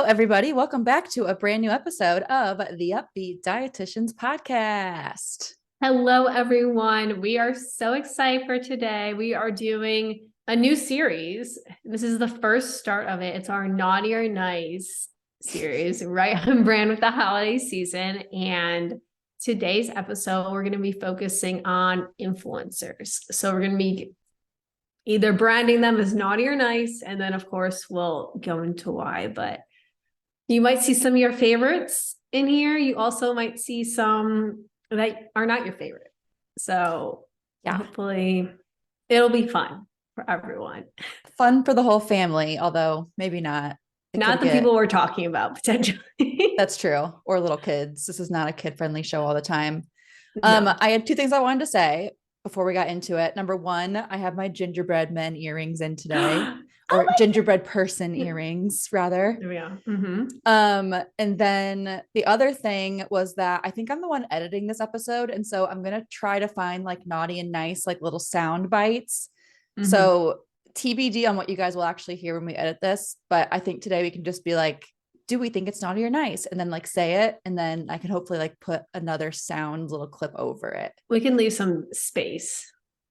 everybody. Welcome back to a brand new episode of the Up-Beet Dietitians podcast. Hello, everyone. We are so excited for today. We are doing a new series. This is the first start of it. It's our Naughty or Nice series, right on brand with the holiday season. And today's episode, we're going to be focusing on influencers. So we're going to be either branding them as naughty or nice. And then, of course, we'll go into why. But you might see some of your favorites in here. You also might see some that are not your favorite. So yeah, hopefully it'll be fun for everyone. Fun for the whole family, although maybe not. Not the people we're talking about, potentially. That's true. Or little kids. This is not a kid-friendly show all the time. No. I had two things I wanted to say before we got into it. Number one, I have my gingerbread men earrings in today. Or gingerbread person earrings, rather. There we go. Mm-hmm. And then the other thing was that I think I'm the one editing this episode. And so I'm going to try to find like naughty and nice, like little sound bites. Mm-hmm. So TBD on what you guys will actually hear when we edit this. But I think today we can just be like, do we think it's naughty or nice? And then like say it. And then I can hopefully like put another sound little clip over it. We can leave some space.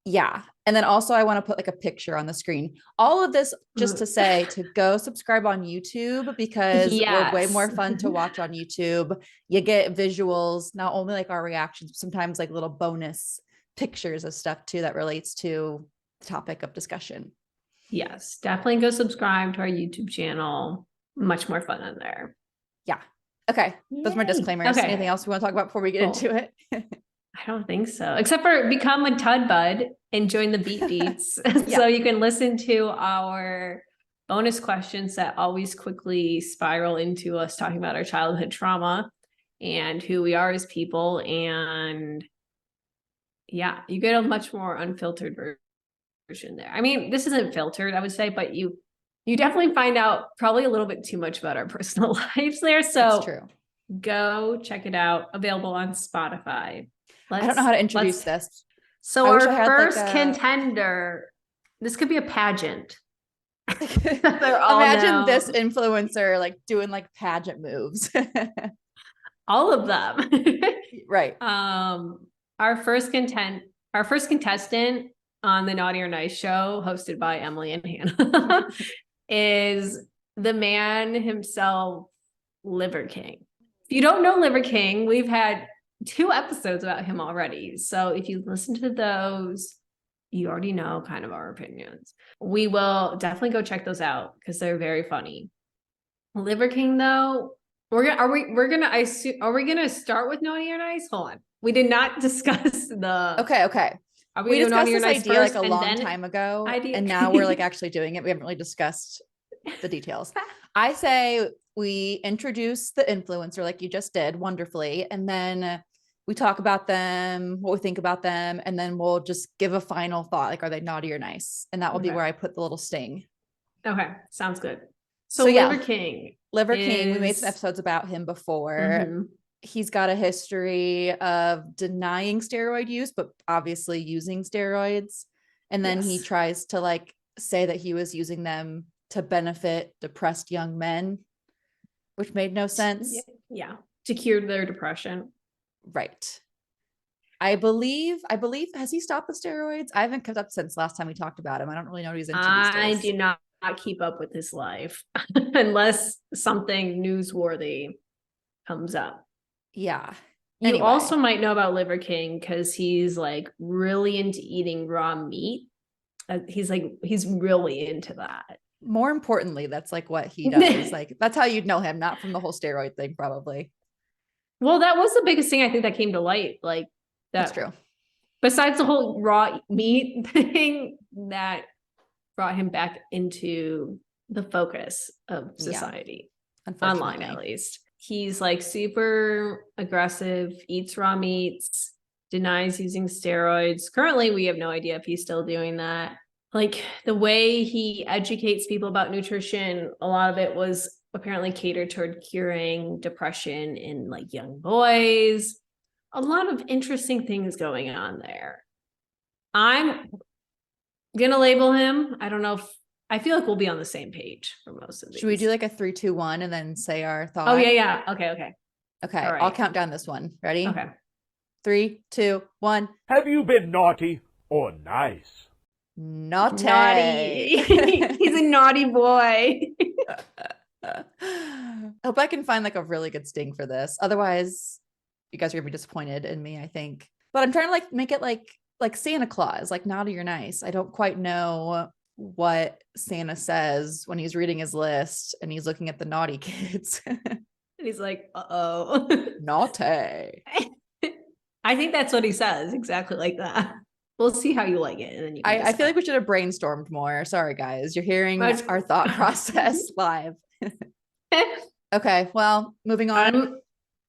Yeah. And then also I want to put like a picture on the screen. All of this just to say to go subscribe on YouTube because we're way more fun to watch on YouTube. You get visuals, not only like our reactions, but sometimes like little bonus pictures of stuff too that relates to the topic of discussion. Yes, definitely go subscribe to our YouTube channel. Much more fun on there. Yeah. Okay. Those are my disclaimers. Okay. Anything else we want to talk about before we get into it? I don't think so, except for become a Tud Bud and join the Beet Deets. So you can listen to our bonus questions that always quickly spiral into us talking about our childhood trauma and who we are as people. And yeah, you get a much more unfiltered version there. I mean, this isn't filtered, I would say, but you definitely find out probably a little bit too much about our personal lives there. So that's true. Go check it out. Available on Spotify. I don't know how to introduce this. So our first contender, this could be a pageant. Imagine this influencer like doing like pageant moves. All of them. Right. Our first contestant on the Naughty or Nice show, hosted by Emily and Hannah, is the man himself, Liver King. If you don't know Liver King, we've had 2 episodes about him already. So if you listen to those, you already know kind of our opinions. We will definitely go check those out because they're very funny. Liver King, though, are we gonna start with Naughty or Nice? Hold on. We did not discuss the Okay. We discussed this idea like a long time ago, and now we're like actually doing it. We haven't really discussed the details. I say we introduce the influencer like you just did wonderfully, and then we talk about them, what we think about them, and then we'll just give a final thought, like are they naughty or nice? And that will be where I put the little sting. Okay, sounds good. So Liver King, we made some episodes about him before. Mm-hmm. He's got a history of denying steroid use, but obviously using steroids. And then he tries to like say that he was using them to benefit depressed young men, which made no sense. Yeah. To cure their depression. Right. I believe, has he stopped the steroids? I haven't kept up since last time we talked about him. I don't really know what he's into these days. I do not keep up with his life unless something newsworthy comes up. Yeah. You also might know about Liver King because he's like really into eating raw meat. He's really into that. More importantly, that's like what he does. Like that's how you'd know him, not from the whole steroid thing, probably. Well, that was the biggest thing I think that came to light. Like that's true. Besides the whole raw meat thing that brought him back into the focus of society, online at least. He's like super aggressive, eats raw meats, denies using steroids. Currently, we have no idea if he's still doing that. Like the way he educates people about nutrition, a lot of it was apparently catered toward curing depression in like young boys. A lot of interesting things going on there. I'm gonna label him, I don't know if I feel like we'll be on the same page for most of these. Should we do like a 3, 2, 1 and then say our thought? Oh, yeah. Okay. Okay. All right. I'll count down this one. Ready? Okay. 3, 2, 1. Have you been naughty or nice? Naughty. He's a naughty boy. I hope I can find like a really good sting for this. Otherwise, you guys are gonna be disappointed in me, I think. But I'm trying to like make it like Santa Claus, like naughty or nice. I don't quite know what Santa says when he's reading his list and he's looking at the naughty kids. And he's like, uh-oh. Naughty. I think that's what he says, exactly like that. We'll see how you like it. And then you I feel like we should have brainstormed more. Sorry, guys. You're hearing But- our thought process live. Okay, well, moving on.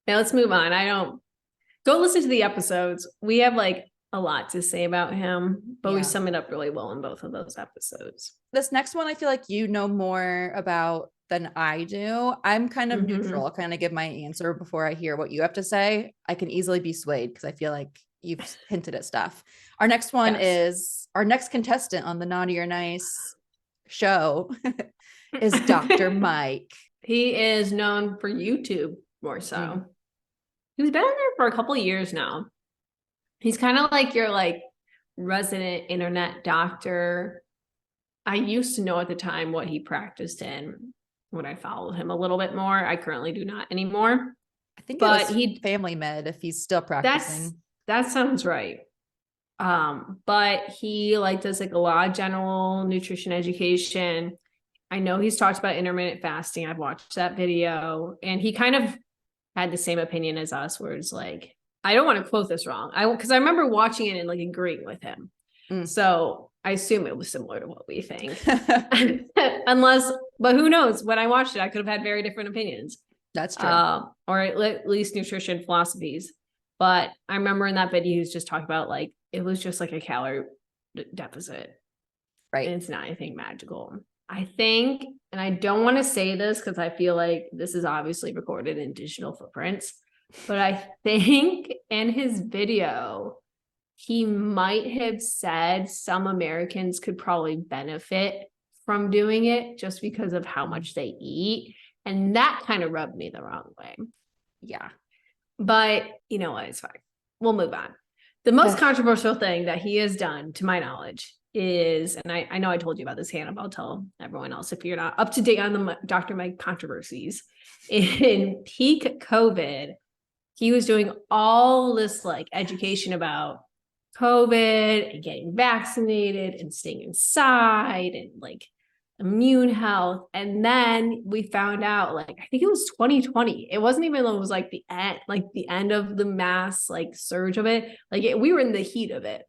Now let's move on. Go listen to the episodes. We have like a lot to say about him, but we Yeah. sum it up really well in both of those episodes. This next one, I feel like you know more about than I do. I'm kind of Mhm. neutral. I'll kind of give my answer before I hear what you have to say. I can easily be swayed because I feel like you've hinted at stuff. Our next one is our next contestant on the Naughty or Nice show is Dr. Mike. He is known for YouTube more so. Mm. He's been on there for a couple of years now. He's kind of like your like resident internet doctor. I used to know at the time what he practiced in when I followed him a little bit more. I currently do not anymore. I think But it was he- Family Med if he's still practicing. That sounds right. But he like does like a lot of general nutrition education. I know he's talked about intermittent fasting. I've watched that video, and he kind of had the same opinion as us, where it's like, I don't want to quote this wrong. Because I remember watching it and like agreeing with him. Mm. So I assume it was similar to what we think. But who knows? When I watched it, I could have had very different opinions. That's true. Or at least nutrition philosophies. But I remember in that video, he was just talking about like, it was just like a calorie deficit. Right. And it's not anything magical. I think, and I don't want to say this because I feel like this is obviously recorded in digital footprints, but I think in his video, he might have said some Americans could probably benefit from doing it just because of how much they eat. And that kind of rubbed me the wrong way. Yeah. But you know what? It's fine. We'll move on. The most controversial thing that he has done, to my knowledge, is, and I know I told you about this, Hannah, but I'll tell everyone else if you're not up to date on the Dr. Mike controversies. In peak COVID, he was doing all this like education about COVID and getting vaccinated and staying inside and like immune health. And then we found out, like, I think it was 2020. It wasn't even, it was like the end of the mass like surge of it. We were in the heat of it.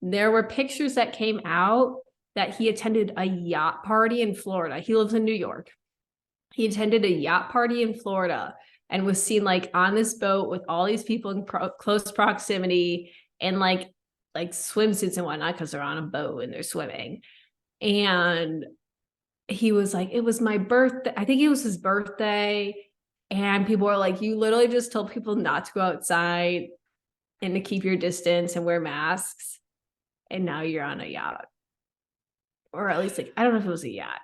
There were pictures that came out that he attended a yacht party in Florida. He lives in New York. He attended a yacht party in Florida and was seen like on this boat with all these people in close proximity and like swimsuits and whatnot because they're on a boat and they're swimming. And he was like, it was my birthday. I think it was his birthday. And people were like, you literally just told people not to go outside and to keep your distance and wear masks. And now you're on a yacht. Or at least like, I don't know if it was a yacht.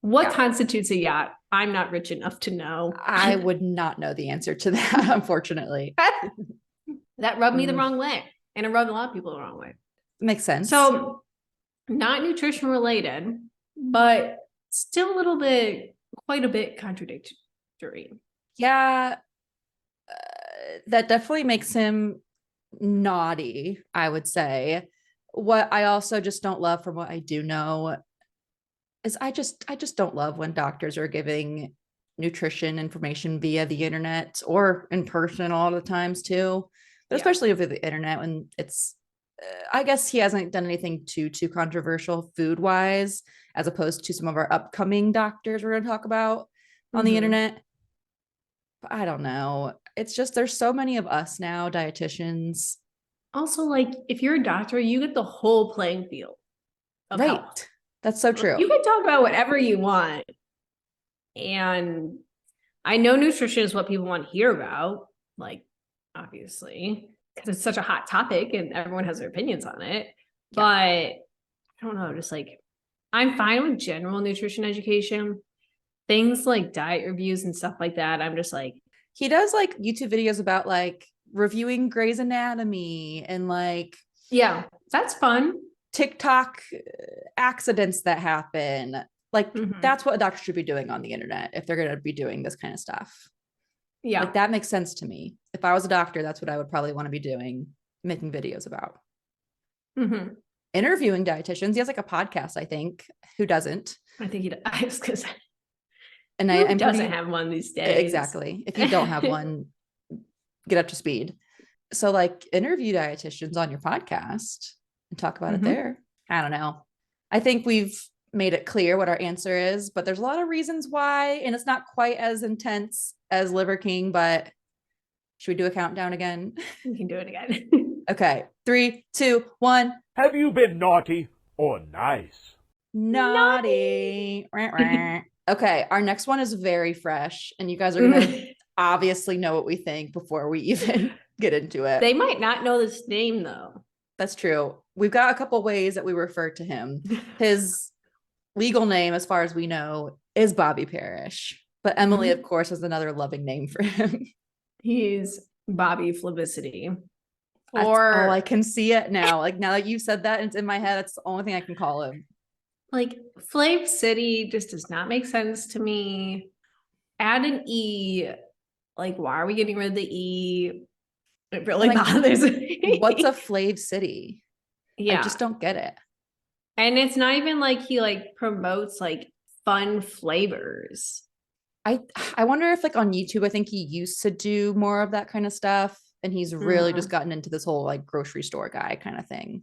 What constitutes a yacht? I'm not rich enough to know. I would not know the answer to that, unfortunately. That rubbed me the wrong way. And it rubbed a lot of people the wrong way. Makes sense. So not nutrition related, but still quite a bit contradictory. Yeah, that definitely makes him naughty, I would say. What I also just don't love from what I do know is I just don't love when doctors are giving nutrition information via the internet or in person a lot of times too, but especially over the internet when it's I guess he hasn't done anything too controversial food wise, as opposed to some of our upcoming doctors we're going to talk about on the internet. But I don't know. It's just, there's so many of us now, dietitians. Also, like, if you're a doctor, you get the whole playing field of Right. health. That's so true. You can talk about whatever you want. And I know nutrition is what people want to hear about, like, obviously, because it's such a hot topic and everyone has their opinions on it. But I don't know, just like, I'm fine with general nutrition education. Things like diet reviews and stuff like that, I'm just like, he does like YouTube videos about like reviewing Grey's Anatomy and like, yeah, that's fun. TikTok accidents that happen. Like that's what a doctor should be doing on the internet if they're going to be doing this kind of stuff. Yeah. Like that makes sense to me. If I was a doctor, that's what I would probably want to be doing, making videos about. Interviewing dietitians. He has like a podcast, I think. Who doesn't? I think he does. I was gonna say. And Who doesn't have one these days? Exactly. If you don't have one, get up to speed. So like interview dietitians on your podcast and talk about it there. I don't know. I think we've made it clear what our answer is, but there's a lot of reasons why, and it's not quite as intense as Liver King, but should we do a countdown again? We can do it again. Okay. 3, 2, 1. Have you been naughty or nice? Naughty. Okay. Our next one is very fresh, and you guys are going to obviously know what we think before we even get into it. They might not know this name though. That's true. We've got a couple ways that we refer to him. His legal name, as far as we know, is Bobby Parrish, but Emily, of course, has another loving name for him. He's Bobby Flavicity. Or I can see it now. Like now that you've said that, and it's in my head. That's the only thing I can call him. Like Flav City just does not make sense to me. Add an E. Like, why are we getting rid of the E? It really bothers me. What's a Flav City? Yeah. I just don't get it. And it's not even like he like promotes like fun flavors. I wonder if like on YouTube, I think he used to do more of that kind of stuff. And he's really just gotten into this whole like grocery store guy kind of thing.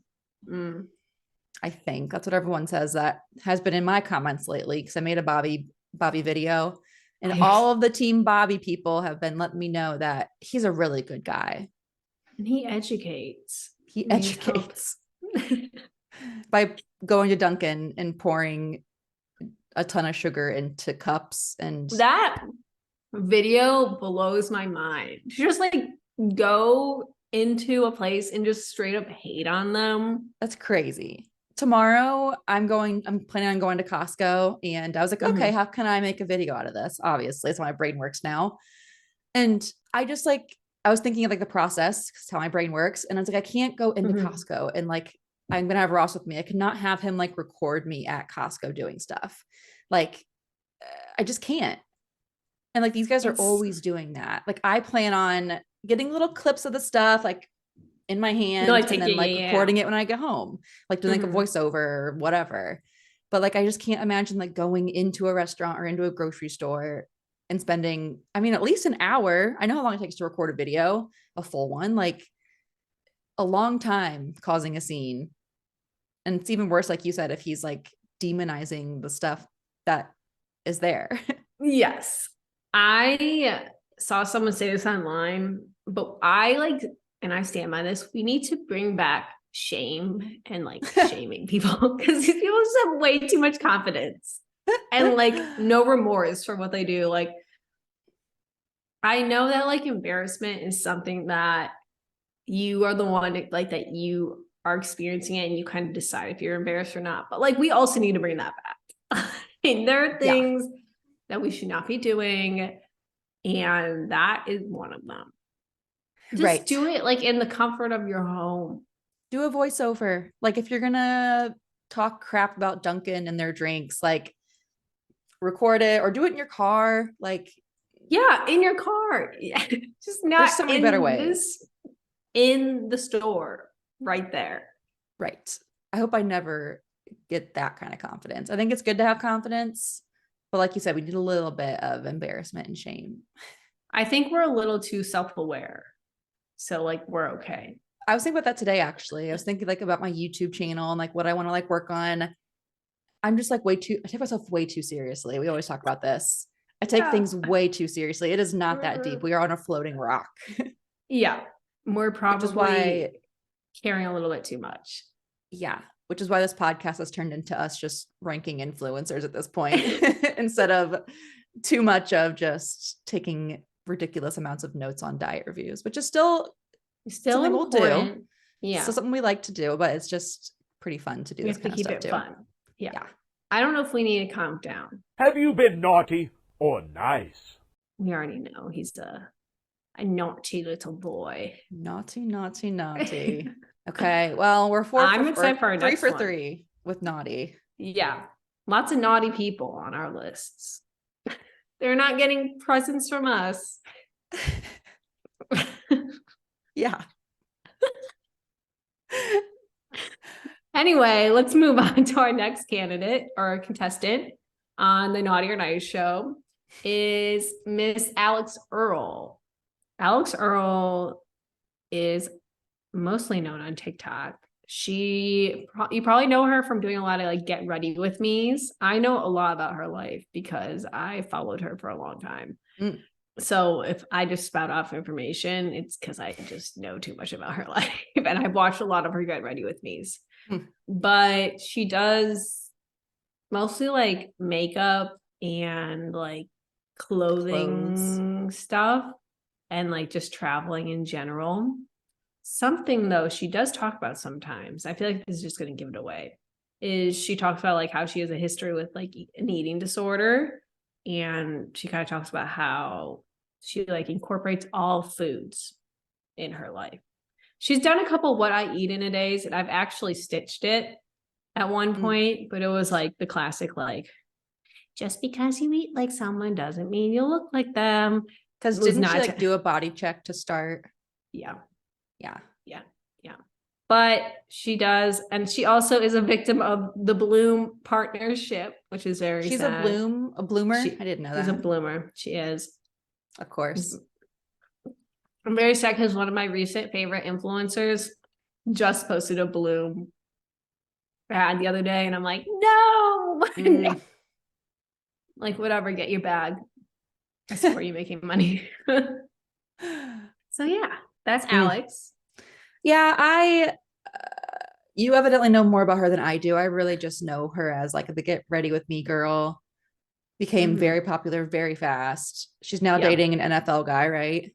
I think that's what everyone says that has been in my comments lately, because I made a Bobby video, and all of the Team Bobby people have been letting me know that he's a really good guy. And he educates. He educates by going to Dunkin' and pouring a ton of sugar into cups. And that video blows my mind. Just like go into a place and just straight up hate on them. That's crazy. Tomorrow I'm planning on going to Costco, and I was like, okay, how can I make a video out of this? Obviously, it's how my brain works now. And I was thinking of like the process, because how my brain works. And I was like, I can't go into Costco and like, I'm going to have Ross with me. I cannot have him like record me at Costco doing stuff. Like, I just can't. And like, these guys are always doing that. Like, I plan on getting little clips of the stuff, like in my hand, and then like recording it when I get home, like doing like a voiceover or whatever. But like, I just can't imagine like going into a restaurant or into a grocery store and spending, I mean, at least an hour. I know how long it takes to record a video, a full one, like a long time, causing a scene. And it's even worse, like you said, if he's like demonizing the stuff that is there. Yes. I saw someone say this online, but and I stand by this, we need to bring back shame and like shaming people, because these people just have way too much confidence and like no remorse for what they do. Like, I know that like embarrassment is something that you are the one like that you are experiencing it and you kind of decide if you're embarrassed or not. But like, we also need to bring that back. And there are things that we should not be doing, and that is one of them. Just do it like in the comfort of your home. Do a voiceover. Like if you're gonna talk crap about Dunkin' and their drinks, like record it or do it in your car. Like, yeah, in your car. Yeah. Just not there's so many better ways. In the store right there. Right. I hope I never get that kind of confidence. I think it's good to have confidence, but like you said, we need a little bit of embarrassment and shame. I think we're a little too self-aware. So like, we're okay. I was thinking about that today, actually. I was thinking like about my YouTube channel and like what I want to like work on. I'm just like I take myself way too seriously. We always talk about this. I take things way too seriously. It is not that deep. We are on a floating rock. Yeah. We're probably caring a little bit too much. Yeah. Which is why this podcast has turned into us just ranking influencers at this point instead of too much of just taking ridiculous amounts of notes on diet reviews, which is still something important. We'll do. Yeah. So something we like to do, but it's just pretty fun to do this kind of stuff too. Fun. Yeah. I don't know if we need a countdown. Have you been naughty or nice? We already know he's a naughty little boy. Naughty, naughty, naughty. Okay, well, we're I'm excited for our three next for one. 3 with naughty. Yeah, lots of naughty people on our lists. They're not getting presents from us. Yeah. Anyway, let's move on to our next candidate or contestant on the Naughty or Nice show is Miss Alix Earle. Alix Earle is mostly known on TikTok. You probably know her from doing a lot of like get ready with me's. I know a lot about her life because I followed her for a long time. So if I just spout off information, it's because I just know too much about her life. And I've watched a lot of her get ready with me's. But she does mostly like makeup and like clothing stuff and like just traveling in general. Something though she does talk about sometimes, I feel like this is just going to give it away, is she talks about like how she has a history with like an eating disorder, and she kind of talks about how she like incorporates all foods in her life. She's done a couple what I eat in a days, and I've actually stitched it at one point, but it was like the classic like, just because you eat like someone doesn't mean you'll look like them. Because didn't she like do a body check to start? Yeah. But she does, and she also is a victim of the Bloom partnership, which is very She's sad. a bloomer? I didn't know that. She's a bloomer. She is. Of course. I'm very sad because one of my recent favorite influencers just posted a Bloom ad the other day, and I'm like, no. No. Like, whatever, get your bag. That's where you're making money. So yeah, that's Alix. Yeah, you evidently know more about her than I do. I really just know her as like the get ready with me girl. Became very popular very fast. She's now dating an NFL guy, right?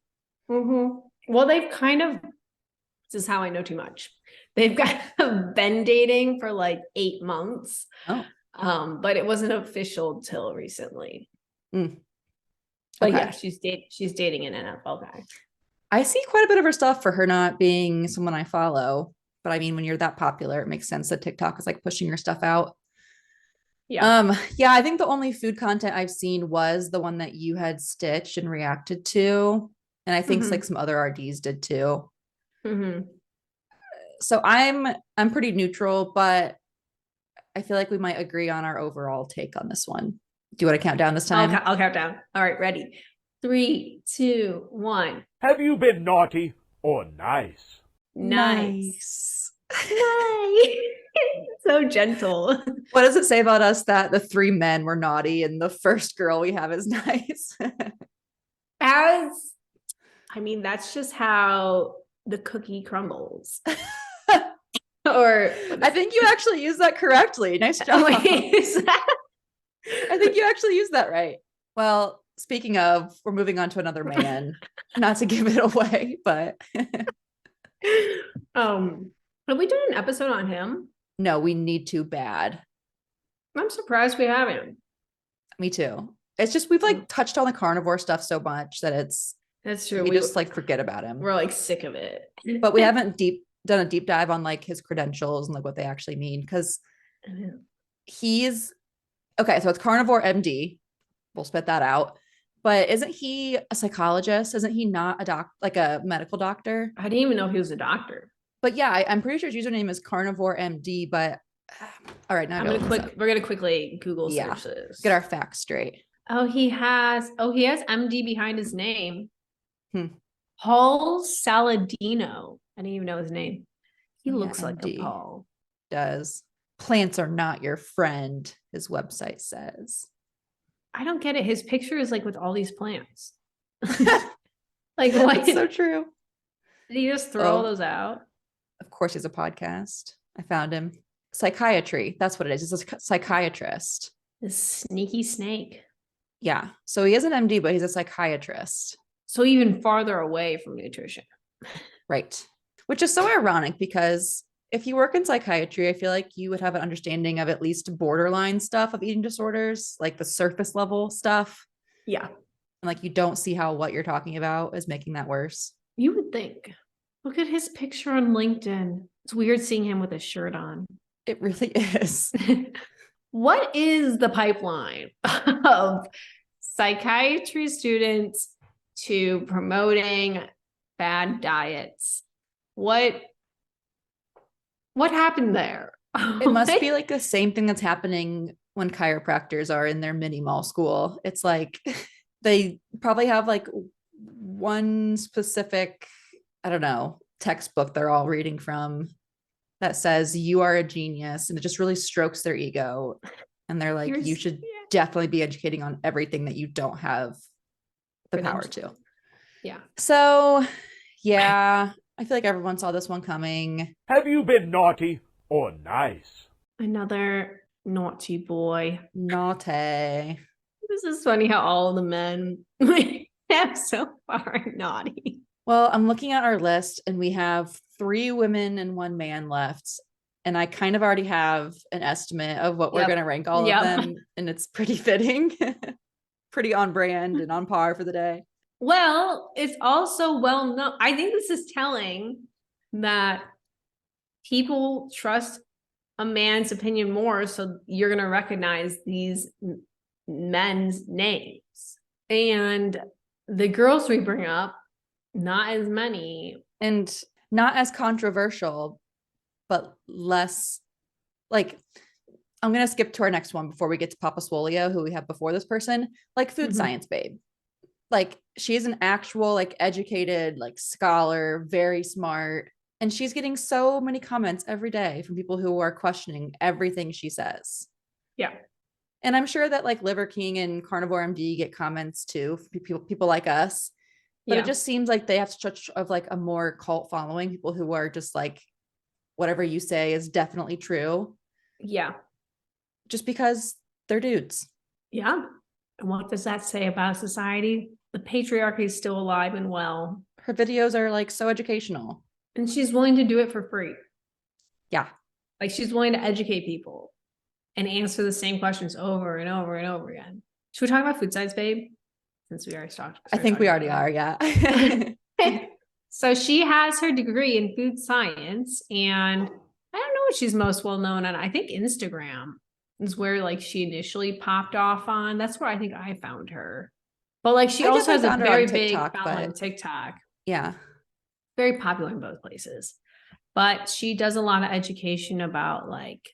Well, they've kind of, this is how I know too much. They've been dating for like 8 months. But it wasn't official till recently. But yeah, she's dating an NFL guy. I see quite a bit of her stuff for her not being someone I follow. But I mean, when you're that popular, it makes sense that TikTok is like pushing your stuff out. Yeah, I think the only food content I've seen was the one that you had stitched and reacted to. And I think like some other RDs did too. So I'm pretty neutral, but I feel like we might agree on our overall take on this one. Do you want to count down this time? I'll count down. All right, ready. 3, 2, 1. Have you been naughty or nice? Nice. So gentle. What does it say about us that the 3 men were naughty and the first girl we have is nice? I mean, that's just how the cookie crumbles. Or I think you actually used that correctly. Nice job. I think you actually used that right. Well, speaking of, we're moving on to another man. Not to give it away, but have we done an episode on him? No, we need to bad. I'm surprised we haven't. Me too. It's just we've like touched on the carnivore stuff so much that that's true. We just like forget about him. We're like sick of it. But we haven't done a deep dive on like his credentials and like what they actually mean, because he's okay. So it's Carnivore MD. We'll spit that out. But isn't he a psychologist? Isn't he not like a medical doctor? I didn't even know he was a doctor. But yeah, I'm pretty sure his username is Carnivore MD. But all right, now we're gonna quickly Google search this. Get our facts straight. He has MD behind his name. Paul Saladino. I didn't even know his name. He looks like a Paul. Does. Plants are not your friend, his website says. I don't get it. His picture is like with all these plants. Like what? That's so true. Did he just throw all those out? Of course, he's a podcast. I found him. Psychiatry. That's what it is. He's a psychiatrist. This sneaky snake. Yeah. So he is an MD, but he's a psychiatrist. So even farther away from nutrition. Right. Which is so ironic because if you work in psychiatry, I feel like you would have an understanding of at least borderline stuff of eating disorders, like the surface level stuff. Yeah. And like you don't see how what you're talking about is making that worse. You would think. Look at his picture on LinkedIn. It's weird seeing him with a shirt on. It really is. What is the pipeline of psychiatry students to promoting bad diets? What happened there? It must be like the same thing that's happening when chiropractors are in their mini mall school. It's like they probably have like one specific, I don't know, textbook they're all reading from that says you are a genius, and it just really strokes their ego. And they're like, you should definitely be educating on everything that you don't have the power to. Yeah. So, yeah, I feel like everyone saw this one coming. Have you been naughty or nice? Another naughty boy. Naughty. This is funny how all the men we have so far are naughty. Well, I'm looking at our list and we have 3 women and 1 man left. And I kind of already have an estimate of what we're going to rank all of them. And it's pretty fitting, pretty on brand and on par for the day. Well, it's also well known. I think this is telling that people trust a man's opinion more. So you're going to recognize these men's names. And the girls we bring up, not as many. And not as controversial, but less like, I'm going to skip to our next one before we get to Papa Swolio, who we have before this person, like food science babe. Like she's an actual like educated, like scholar, very smart. And she's getting so many comments every day from people who are questioning everything she says. Yeah. And I'm sure that like Liver King and Carnivore MD get comments too, people like us. But it just seems like they have such of like a more cult following, people who are just like, whatever you say is definitely true. Yeah. Just because they're dudes. Yeah. And what does that say about society? The patriarchy is still alive and well. Her videos are like so educational. And she's willing to do it for free. Yeah. Like she's willing to educate people and answer the same questions over and over and over again. Should we talk about food science, babe? Since we already talked. I think we already are, yeah. So she has her degree in food science, and I don't know what she's most well known on. I think Instagram is where like she initially popped off on. That's where I think I found her. But like she also has a very big following on TikTok. Yeah. Very popular in both places. But she does a lot of education about like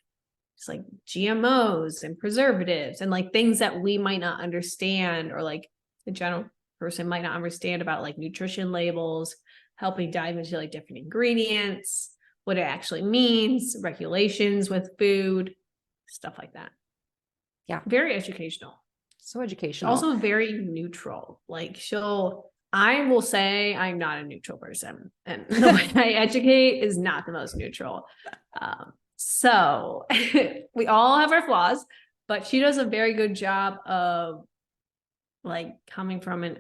just like GMOs and preservatives and like things that we might not understand, or like the general person might not understand about like nutrition labels, helping dive into like different ingredients, what it actually means, regulations with food, stuff like that. Yeah. Very educational. So educational. Also very neutral. Like I will say I'm not a neutral person, and the way I educate is not the most neutral. So we all have our flaws, but she does a very good job of like coming from a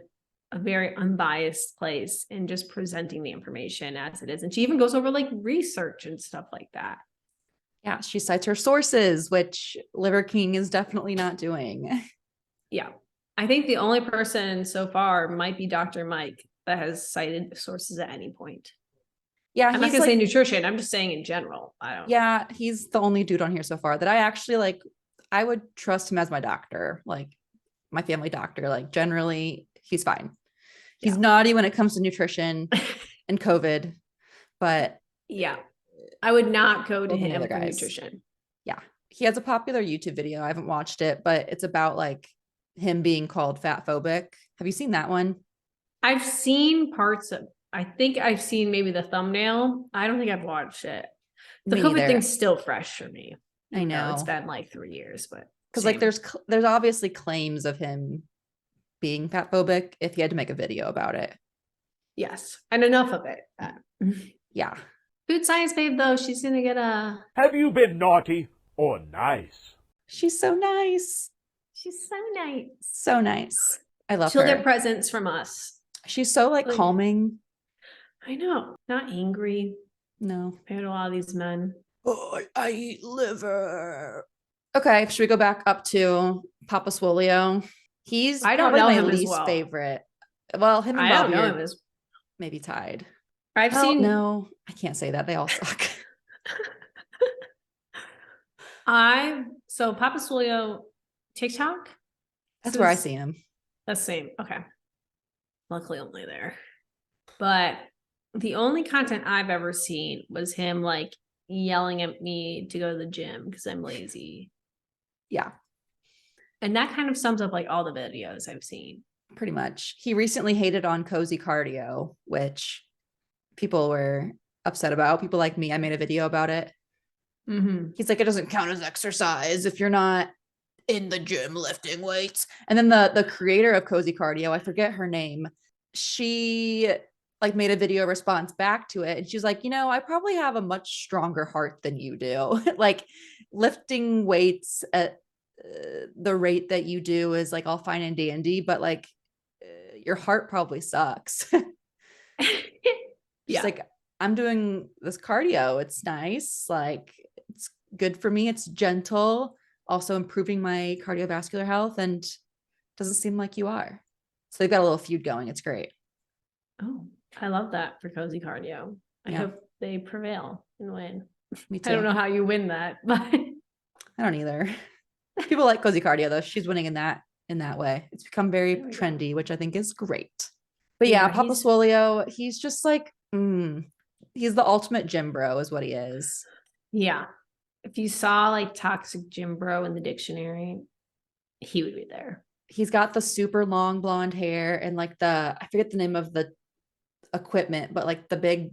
very unbiased place and just presenting the information as it is. And she even goes over like research and stuff like that. Yeah, she cites her sources, which Liver King is definitely not doing. Yeah. I think the only person so far might be Dr. Mike that has cited sources at any point. Yeah, I'm not going to say nutrition. I'm just saying in general. Yeah, he's the only dude on here so far that I actually like. I would trust him as my doctor, like my family doctor. Like generally, he's fine. He's naughty when it comes to nutrition and COVID, but yeah, I would not go to him for nutrition. Yeah, he has a popular YouTube video. I haven't watched it, but it's about like him being called fat phobic. Have you seen that one? I've seen parts of. I think I've seen maybe the thumbnail. I don't think I've watched it. The COVID thing's still fresh for me. I know it's been like 3 years, but because like there's obviously claims of him being fat phobic if he had to make a video about it. Yes, and enough of it. Yeah. Food science babe, though, she's gonna get a. Have you been naughty or nice? She's so nice. She's so nice. So nice. I love her. She'll get presents from us. She's so like calming. I know. Not angry. No. Compared to a lot of these men. Oh, I eat liver. Okay, should we go back up to Papa Swolio? He's I don't probably know my him as least well. favorite. Well, him and I don't Bobby know are him as maybe tied. I've Well, seen no, I can't say that. They all suck. So Papa Swolio TikTok? That's This where I is see him. the same. Okay. Luckily only there. But the only content I've ever seen was him like yelling at me to go to the gym because I'm lazy. Yeah, And that kind of sums up like all the videos I've seen. pretty much. He recently hated on cozy cardio, which people were upset about. People like me, I made a video about it. He's like, it doesn't count as exercise if you're not in the gym lifting weights. And then the creator of cozy cardio, I forget her name, she like made a video response back to it, and she's like, I probably have a much stronger heart than you do. Like lifting weights at the rate that you do is like all fine and dandy, but like your heart probably sucks. She's like, I'm doing this cardio, it's nice, like it's good for me, it's gentle, also improving my cardiovascular health, and doesn't seem like you are. So they've got a little feud going. It's great. Oh, I love that for cozy cardio. I hope they prevail and win. Me too. I don't know how you win that, but I don't either. People like cozy cardio though. She's winning in that way. It's become very trendy, which I think is great. But yeah, Papa Swolio, he's just like, he's the ultimate gym bro is what he is. Yeah. If you saw like toxic gym bro in the dictionary, he would be there. He's got the super long blonde hair and like I forget the name of the equipment, but like the big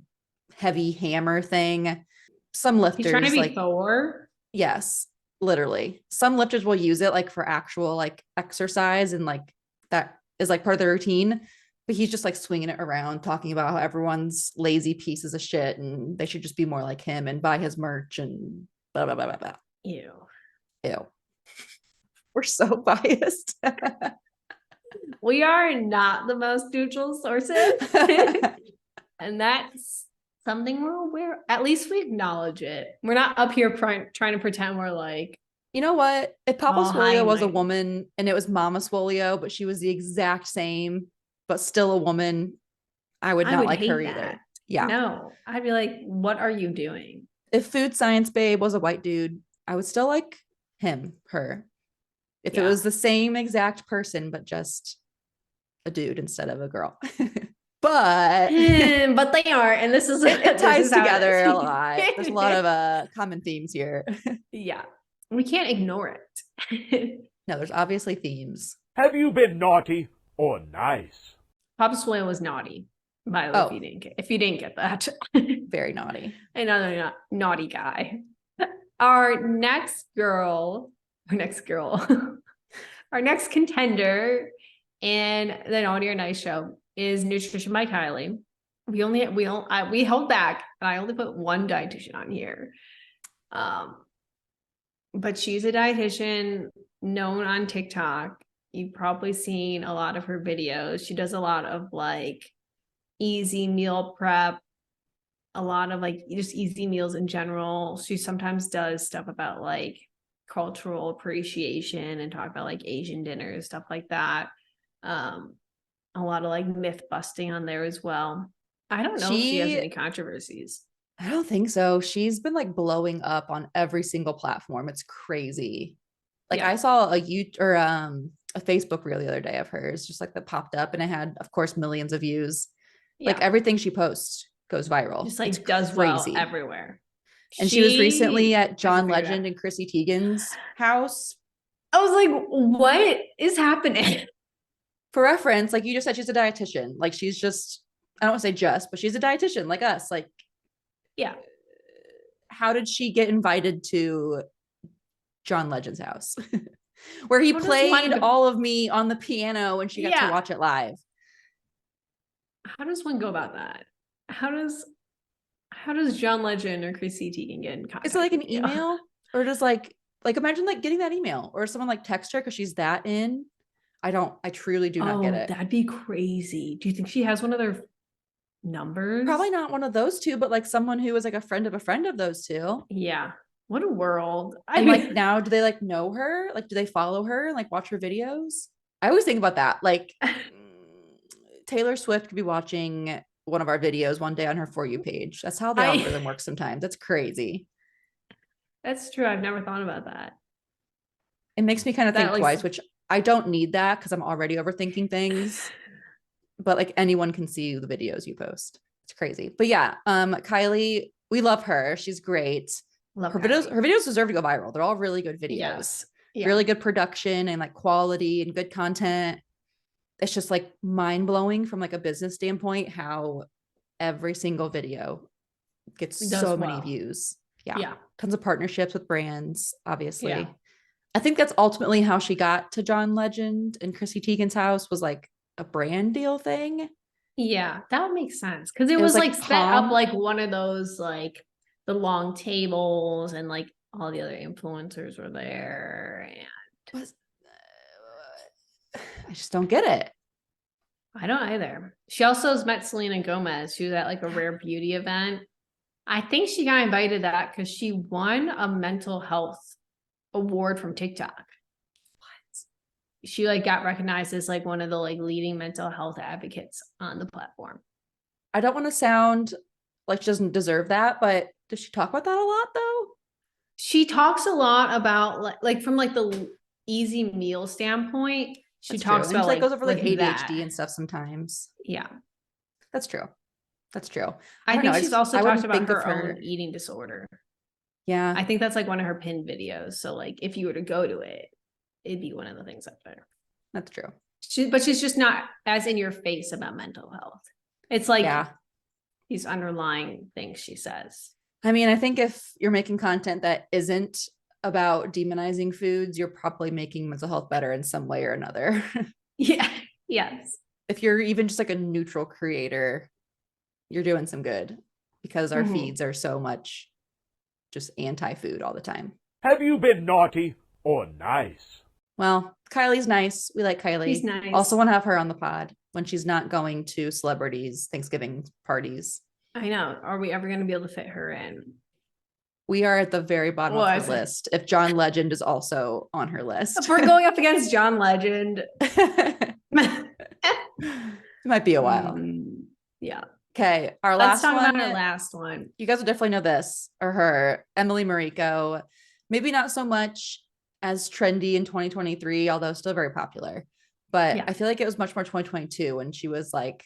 heavy hammer thing. Some lifters, he's trying to be like Thor. Yes, literally. Some lifters will use it like for actual like exercise, and like that is like part of the routine. But he's just like swinging it around, talking about how everyone's lazy pieces of shit and they should just be more like him and buy his merch and blah blah blah blah blah. Ew. We're so biased. We are not the most neutral sources. And that's something we're aware. At least we acknowledge it. We're not up here trying to pretend we're like, you know what? If Papa oh, Swolio was a woman and it was Mama Swolio, but she was the exact same, but still a woman, I would not like her either. Yeah. No, I'd be like, what are you doing? If Food Science Babe was a white dude, I would still like her. If it was the same exact person, but just a dude instead of a girl. But they are, and this is it ties together a lot. There's a lot of common themes here. Yeah, we can't ignore it. No, there's obviously themes. Have you been naughty or nice? Papa Swolio was naughty, by the way, if you didn't get that. Very naughty. Another naughty guy. Our next contender in the Naughty or Nice show is Nutrition by Kylie. We held back, and I only put one dietitian on here. But she's a dietitian known on TikTok. You've probably seen a lot of her videos. She does a lot of like easy meal prep, a lot of like just easy meals in general. She sometimes does stuff about like cultural appreciation and talk about like Asian dinners, stuff like that. A lot of like myth busting on there as well. I don't know if she has any controversies. I don't think so. She's been like blowing up on every single platform. It's crazy. Like I saw a Facebook reel the other day of hers, just like that popped up, and it had, of course, millions of views. Like everything she posts goes viral. Just like does crazy well everywhere. And she was recently at John Legend and Chrissy Teigen's house. I was like, what is happening? For reference, like you just said, she's a dietitian. Like she's just, I don't want to say just, but she's a dietitian like us. Like, yeah. How did she get invited to John Legend's house? Where he played All of Me on the piano and she got to watch it live. How does one go about that? How does John Legend or Chrissy Teigen get in contact? Is it like an email? Or just like imagine like getting that email, or someone like text her because she's that in. I truly do not get it. That'd be crazy. Do you think she has one of their numbers. Probably not one of those two, but like someone who was like a friend of those two. Yeah. What a world. And like now, do they like know her? Like, do they follow her and like watch her videos? I always think about that. Like Taylor Swift could be watching one of our videos one day on her For You page. That's how the algorithm works sometimes. That's crazy. That's true. I've never thought about that. It makes me kind of think like, twice, which I don't need that because I'm already overthinking things. But like anyone can see the videos you post. It's crazy. But yeah, Kylie, we love her. She's great. Love her videos deserve to go viral. They're all really good videos. Yes. Yeah. Really good production and like quality and good content. It's just like mind-blowing from like a business standpoint how every single video gets so many views. Yeah. Tons of partnerships with brands, obviously. Yeah. I think that's ultimately how she got to John Legend and Chrissy Teigen's house, was like a brand deal thing. Yeah, that would make sense. Because it was like set up like one of those, like the long tables, and like all the other influencers were there. And I just don't get it. I don't either. She also has met Selena Gomez. She was at like a rare beauty event. I think she got invited to that because she won a mental health award from TikTok. What? She like got recognized as like one of the like leading mental health advocates on the platform. I don't want to sound like she doesn't deserve that, but does she talk about that a lot though? She talks a lot about like from like the easy meal standpoint. She talks about like goes over like ADHD that and stuff sometimes. Yeah, that's true. That's true. I think she's also talked about her own eating disorder. Yeah, I think that's like one of her pinned videos. So like if you were to go to it, it'd be one of the things up there. That's true. But she's just not as in your face about mental health. It's like these underlying things she says. I mean, I think if you're making content that isn't about demonizing foods, you're probably making mental health better in some way or another. Yeah. Yes. If you're even just like a neutral creator, you're doing some good, because our feeds are so much just anti-food all the time. Have you been naughty or nice? Well, Kylie's nice. We like Kylie. She's nice. Also want to have her on the pod when she's not going to celebrities' Thanksgiving parties. I know. Are we ever going to be able to fit her in? We are at the very bottom of her list. If John Legend is also on her list. If we're going up against John Legend. It might be a while. Yeah. Okay. Let's talk about our last one. You guys will definitely know this or her, Emily Mariko. Maybe not so much as trendy in 2023, although still very popular. But I feel like it was much more 2022 when she was like,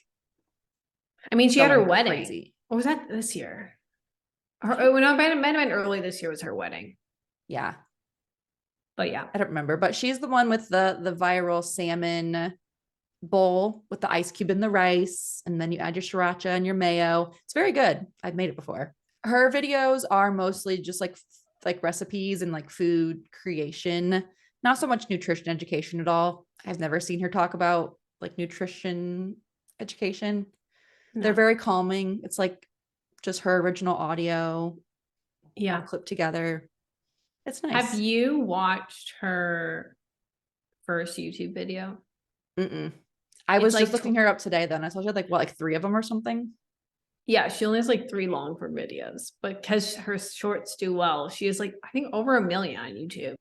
I mean, she had her wedding. Crazy. Or was that this year? It might have been early this year was her wedding. Yeah. But yeah. I don't remember. But she's the one with the viral salmon bowl with the ice cube and the rice. And then you add your sriracha and your mayo. It's very good. I've made it before. Her videos are mostly just like recipes and like food creation. Not so much nutrition education at all. I've never seen her talk about like nutrition education. No. They're very calming. It's like just her original audio. Yeah. Clipped together. It's nice. Have you watched her first YouTube video? I was just looking her up today then. I saw she had like 3 of them or something. Yeah, she only has like 3 long form videos, but because her shorts do well, she has like, I think over 1 million on YouTube.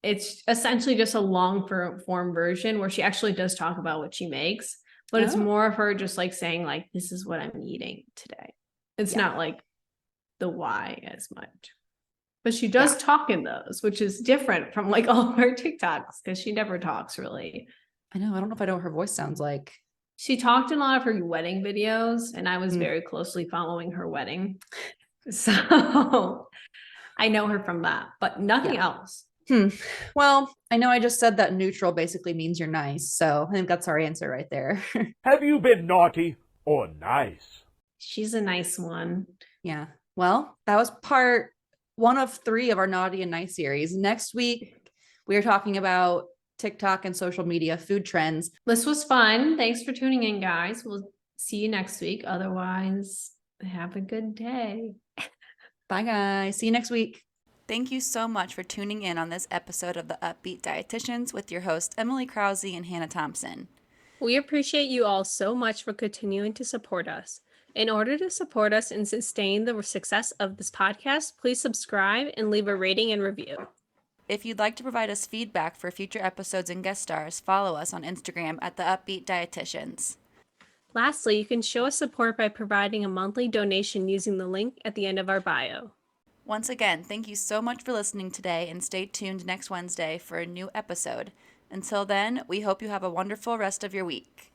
It's essentially just a long form version where she actually does talk about what she makes, but it's more of her just like saying like, this is what I'm eating today. It's not like the why as much, but she does talk in those, which is different from like all of her TikToks because she never talks really. I know. I don't know if I know what her voice sounds like. She talked in a lot of her wedding videos, and I was very closely following her wedding. So I know her from that, but nothing else. Well, I know I just said that neutral basically means you're nice. So I think that's our answer right there. Have you been naughty or nice? She's a nice one. Yeah. Well, that was part 1 of 3 of our Naughty and Nice series. Next week, we are talking about TikTok and social media food trends. This was fun. Thanks for tuning in, guys. We'll see you next week. Otherwise, have a good day. Bye, guys. See you next week. Thank you so much for tuning in on this episode of the Up-Beet Dietitians with your hosts, Emily Krause and Hannah Thompson. We appreciate you all so much for continuing to support us. In order to support us and sustain the success of this podcast, please subscribe and leave a rating and review. If you'd like to provide us feedback for future episodes and guest stars, follow us on Instagram at the Up-Beet Dietitians. Lastly, you can show us support by providing a monthly donation using the link at the end of our bio. Once again, thank you so much for listening today, and stay tuned next Wednesday for a new episode. Until then, we hope you have a wonderful rest of your week.